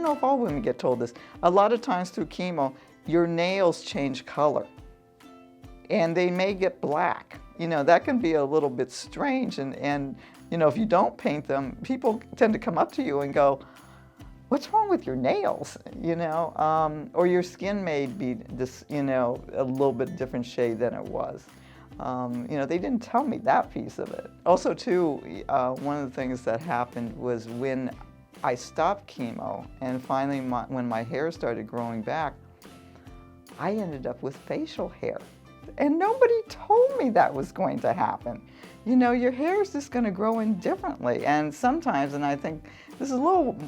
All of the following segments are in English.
know if all women get told this, a lot of times through chemo, your nails change color and they may get black. You know, that can be a little bit strange, and you know, if you don't paint them, people tend to come up to you and go, what's wrong with your nails? You know, or your skin may be this, you know, a little bit different shade than it was. You know, they didn't tell me that piece of it. Also too, one of the things that happened was when I stopped chemo and finally when my hair started growing back, I ended up with facial hair. And nobody told me that was going to happen. You know, your hair is just going to grow in differently. And sometimes, and I think this is a little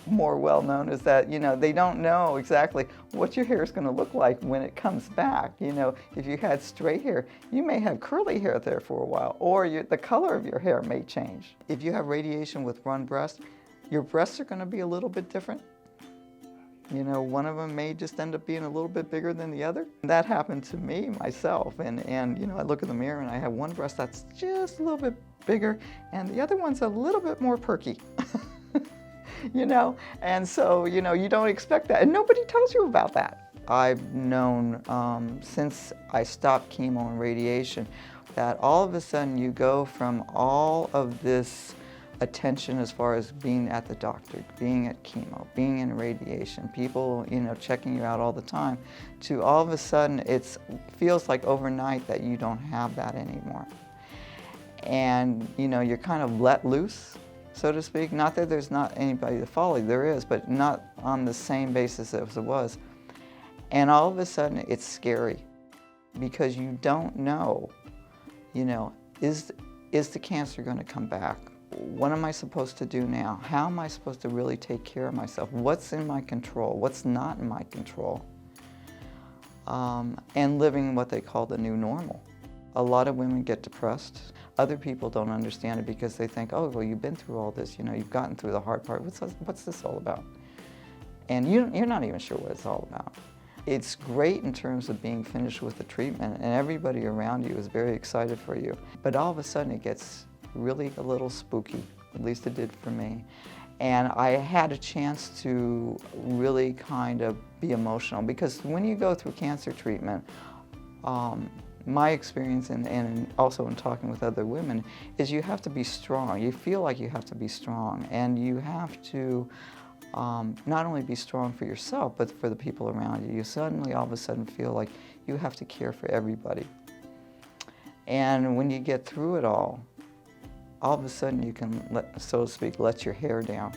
more well known, is that, you know, they don't know exactly what your hair is going to look like when it comes back. You know, if you had straight hair, you may have curly hair there for a while, or the color of your hair may change. If you have radiation with one breast, your breasts are going to be a little bit different. You know, one of them may just end up being a little bit bigger than the other. That happened to me myself, and you know, I look in the mirror and I have one breast that's just a little bit bigger and the other one's a little bit more perky. You know, and so, you know, you don't expect that, and nobody tells you about that. I've known since I stopped chemo and radiation that all of a sudden you go from all of this attention as far as being at the doctor, being at chemo, being in radiation, people, you know, checking you out all the time, to all of a sudden it feels like overnight that you don't have that anymore. And, you know, you're kind of let loose, so to speak. Not that there's not anybody to follow, there is, but not on the same basis as it was. And all of a sudden it's scary because you don't know, you know, is the cancer going to come back? What am I supposed to do now? How am I supposed to really take care of myself? What's in my control? What's not in my control? And living what they call the new normal. A lot of women get depressed. Other people don't understand it because they think, oh, well, you've been through all this, you know, you've gotten through the hard part. What's this all about? And you're not even sure what it's all about. It's great in terms of being finished with the treatment, and everybody around you is very excited for you. But all of a sudden it gets really a little spooky, at least it did for me. And I had a chance to really kind of be emotional, because when you go through cancer treatment, my experience and also in talking with other women is you have to be strong. You feel like you have to be strong, and you have to not only be strong for yourself, but for the people around you. You suddenly all of a sudden feel like you have to care for everybody. And when you get through it all of a sudden you can, so to speak, let your hair down.